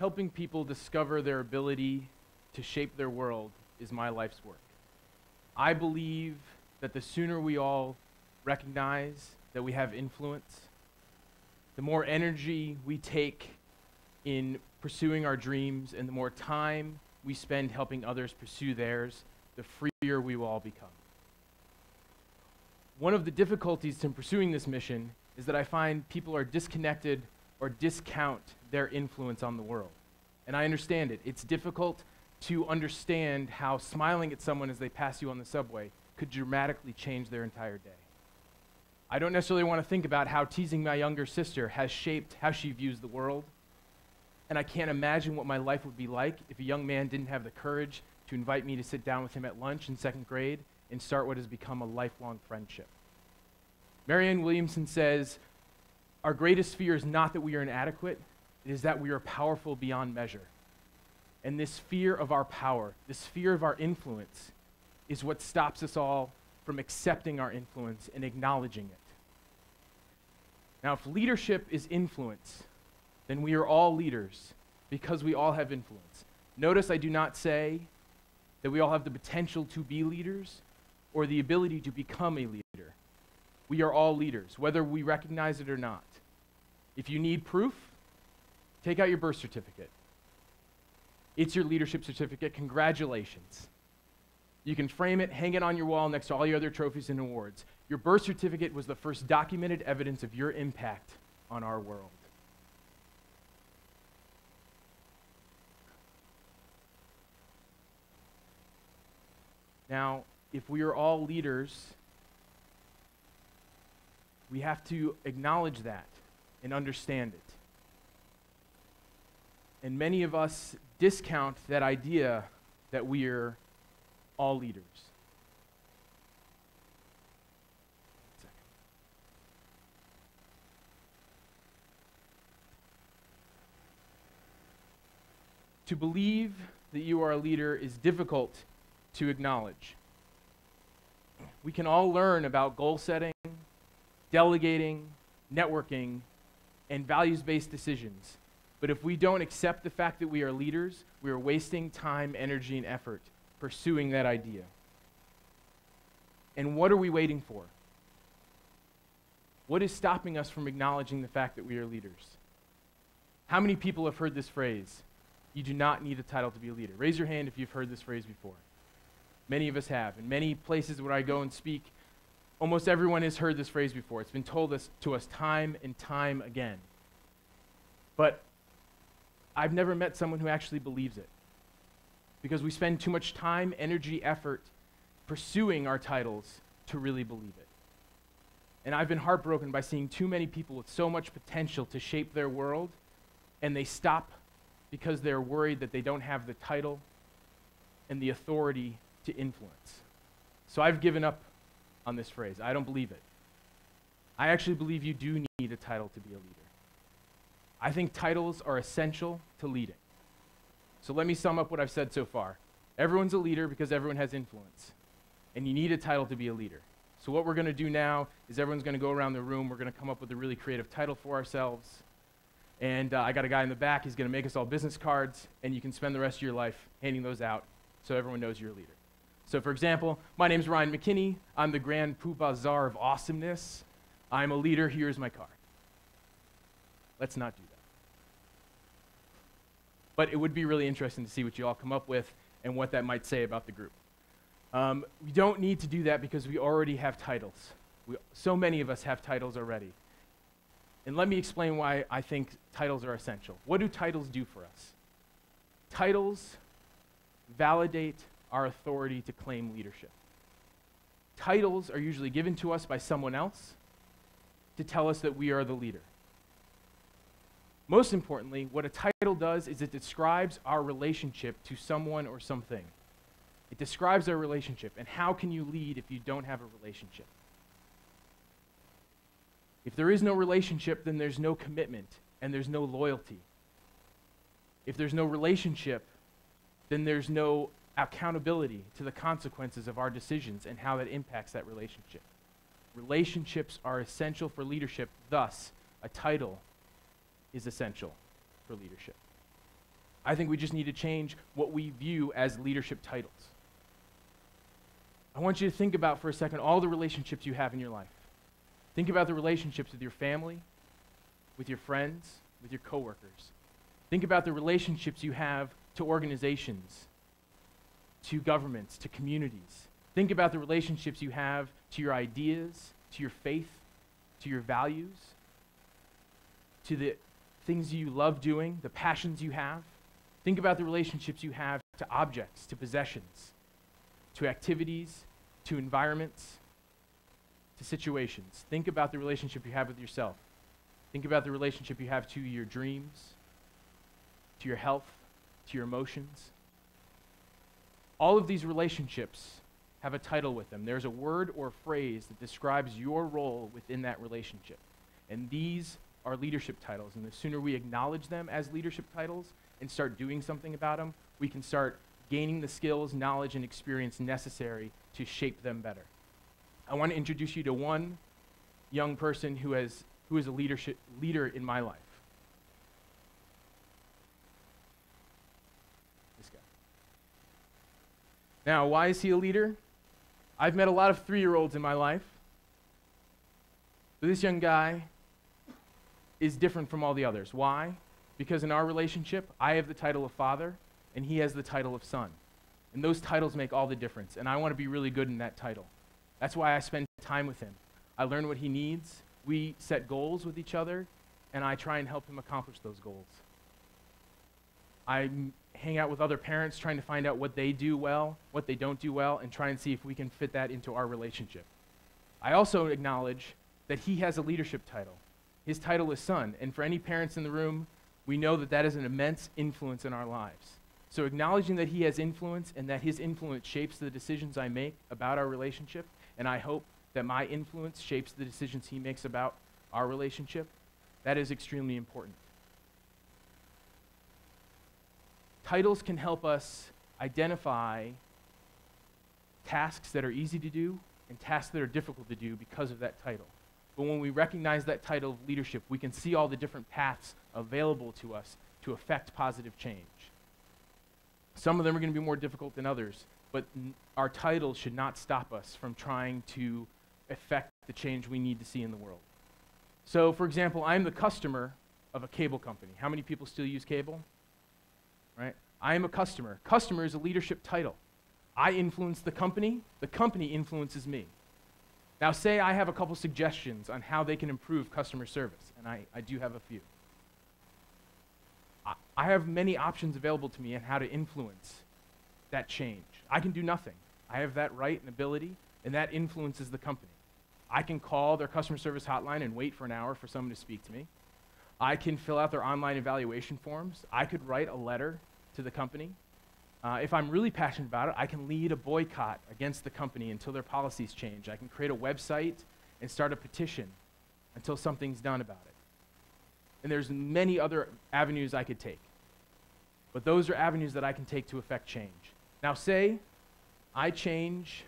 Helping people discover their ability to shape their world is my life's work. I believe that the sooner we all recognize that we have influence, the more energy we take in pursuing our dreams and the more time we spend helping others pursue theirs, the freer we will all become. One of the difficulties in pursuing this mission is that I find people are disconnected or discount their influence on the world. And I understand it. It's difficult to understand how smiling at someone as they pass you on the subway could dramatically change their entire day. I don't necessarily want to think about how teasing my younger sister has shaped how she views the world. And I can't imagine what my life would be like if a young man didn't have the courage to invite me to sit down with him at lunch in 2nd grade and start what has become a lifelong friendship. Marianne Williamson says, "Our greatest fear is not that we are inadequate, it is that we are powerful beyond measure." And this fear of our power, this fear of our influence, is what stops us all from accepting our influence and acknowledging it. Now, if leadership is influence, then we are all leaders because we all have influence. Notice I do not say that we all have the potential to be leaders or the ability to become a leader. We are all leaders, whether we recognize it or not. If you need proof, take out your birth certificate. It's your leadership certificate. Congratulations. You can frame it, hang it on your wall next to all your other trophies and awards. Your birth certificate was the first documented evidence of your impact on our world. Now, if we are all leaders, we have to acknowledge that and understand it. And many of us discount that idea that we are all leaders. To believe that you are a leader is difficult to acknowledge. We can all learn about goal setting, delegating, networking, and values-based decisions. But if we don't accept the fact that we are leaders, we are wasting time, energy, and effort pursuing that idea. And what are we waiting for? What is stopping us from acknowledging the fact that we are leaders? How many people have heard this phrase? You do not need a title to be a leader. Raise your hand if you've heard this phrase before. Many of us have. In many places where I go and speak, almost everyone has heard this phrase before. It's been told to us time and time again. But I've never met someone who actually believes it, because we spend too much time, energy, effort pursuing our titles to really believe it. And I've been heartbroken by seeing too many people with so much potential to shape their world, and they stop because they're worried that they don't have the title and the authority to influence. So I've given up on this phrase. I don't believe it. I actually believe you do need a title to be a leader. I think titles are essential to leading. So let me sum up what I've said so far. Everyone's a leader because everyone has influence, and you need a title to be a leader. So what we're going to do now is everyone's going to go around the room. We're going to come up with a really creative title for ourselves. And I got a guy in the back. He's going to make us all business cards, and you can spend the rest of your life handing those out so everyone knows you're a leader. So for example, my name's Ryan McKinney. I'm the Grand Poobah Czar of awesomeness. I'm a leader. Here's my card. Let's not do that. But it would be really interesting to see what you all come up with and what that might say about the group. We don't need to do that because we already have titles. So many of us have titles already. And let me explain why I think titles are essential. What do titles do for us? Titles validate our authority to claim leadership. Titles are usually given to us by someone else to tell us that we are the leader. Most importantly, what a title does is it describes our relationship to someone or something. It describes our relationship, and how can you lead if you don't have a relationship? If there is no relationship, then there's no commitment, and there's no loyalty. If there's no relationship, then there's no accountability to the consequences of our decisions and how that impacts that relationship. Relationships are essential for leadership, thus, a title is essential for leadership. I think we just need to change what we view as leadership titles. I want you to think about for a second all the relationships you have in your life. Think about the relationships with your family, with your friends, with your coworkers. Think about the relationships you have to organizations, to governments, to communities. Think about the relationships you have to your ideas, to your faith, to your values, to the things you love doing, the passions you have. Think about the relationships you have to objects, to possessions, to activities, to environments, to situations. Think about the relationship you have with yourself. Think about the relationship you have to your dreams, to your health, to your emotions. All of these relationships have a title with them. There's a word or phrase that describes your role within that relationship. And these are leadership titles. And the sooner we acknowledge them as leadership titles and start doing something about them, we can start gaining the skills, knowledge, and experience necessary to shape them better. I want to introduce you to one young person who is a leader in my life. This guy. Now, why is he a leader? I've met a lot of 3-year-olds in my life. But this young guy is different from all the others. Why? Because in our relationship, I have the title of father, and he has the title of son. And those titles make all the difference, and I want to be really good in that title. That's why I spend time with him. I learn what he needs. We set goals with each other, and I try and help him accomplish those goals. I hang out with other parents trying to find out what they do well, what they don't do well, and try and see if we can fit that into our relationship. I also acknowledge that he has a leadership title. His title is son, and for any parents in the room, we know that that is an immense influence in our lives. So acknowledging that he has influence and that his influence shapes the decisions I make about our relationship, and I hope that my influence shapes the decisions he makes about our relationship, that is extremely important. Titles can help us identify tasks that are easy to do and tasks that are difficult to do because of that title. But when we recognize that title of leadership, we can see all the different paths available to us to affect positive change. Some of them are going to be more difficult than others, but our titles should not stop us from trying to affect the change we need to see in the world. So, for example, I'm the customer of a cable company. How many people still use cable? Right? I am a customer. Customer is a leadership title. I influence the company influences me. Now, say I have a couple suggestions on how they can improve customer service, and I do have a few. I have many options available to me on how to influence that change. I can do nothing. I have that right and ability, and that influences the company. I can call their customer service hotline and wait for an hour for someone to speak to me. I can fill out their online evaluation forms. I could write a letter to the company. If I'm really passionate about it, I can lead a boycott against the company until their policies change. I can create a website and start a petition until something's done about it. And there's many other avenues I could take. But those are avenues that I can take to affect change. Now say I change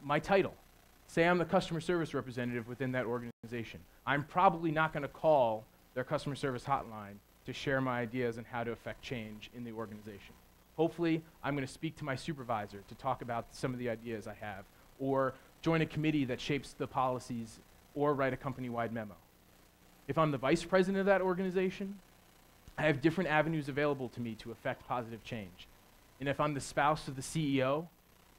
my title. Say I'm the customer service representative within that organization. I'm probably not going to call their customer service hotline to share my ideas on how to affect change in the organization. Hopefully, I'm going to speak to my supervisor to talk about some of the ideas I have, or join a committee that shapes the policies, or write a company-wide memo. If I'm the vice president of that organization, I have different avenues available to me to affect positive change. And if I'm the spouse of the CEO,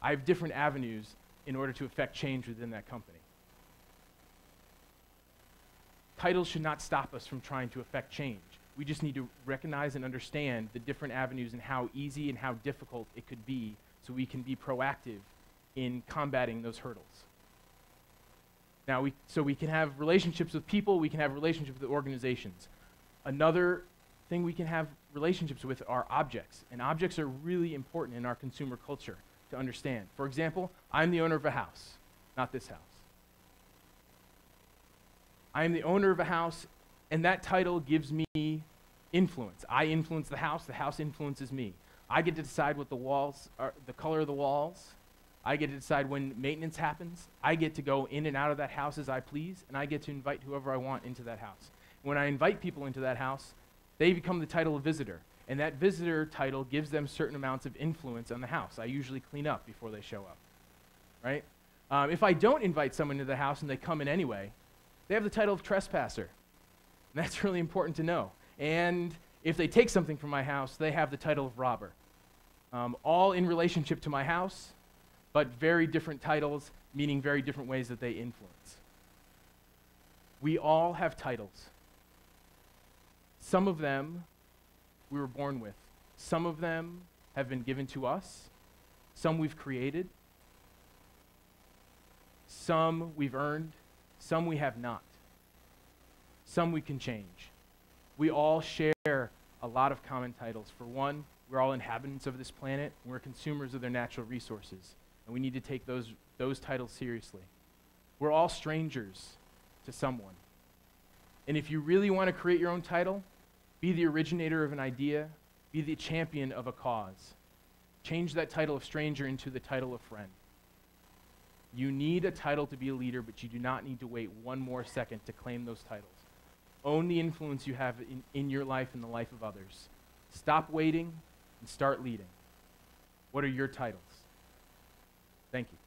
I have different avenues in order to affect change within that company. Titles should not stop us from trying to affect change. We just need to recognize and understand the different avenues and how easy and how difficult it could be so we can be proactive in combating those hurdles. Now, we can have relationships with people, we can have relationships with organizations. Another thing we can have relationships with are objects, and objects are really important in our consumer culture to understand. For example, I'm the owner of a house, not this house. I am the owner of a house, and that title gives me influence. I influence the house influences me. I get to decide what the walls are, the color of the walls. I get to decide when maintenance happens. I get to go in and out of that house as I please, and I get to invite whoever I want into that house. When I invite people into that house, they become the title of visitor. And that visitor title gives them certain amounts of influence on the house. I usually clean up before they show up, right? If I don't invite someone to the house and they come in anyway, they have the title of trespasser. And that's really important to know. And if they take something from my house, they have the title of robber. All in relationship to my house, but very different titles, meaning very different ways that they influence. We all have titles. Some of them we were born with. Some of them have been given to us. Some we've created. Some we've earned. Some we have not. Some we can change. We all share a lot of common titles. For one, we're all inhabitants of this planet. And we're consumers of their natural resources. And we need to take those titles seriously. We're all strangers to someone. And if you really want to create your own title, be the originator of an idea, be the champion of a cause. Change that title of stranger into the title of friend. You need a title to be a leader, but you do not need to wait one more second to claim those titles. Own the influence you have in your life and the life of others. Stop waiting and start leading. What are your titles? Thank you.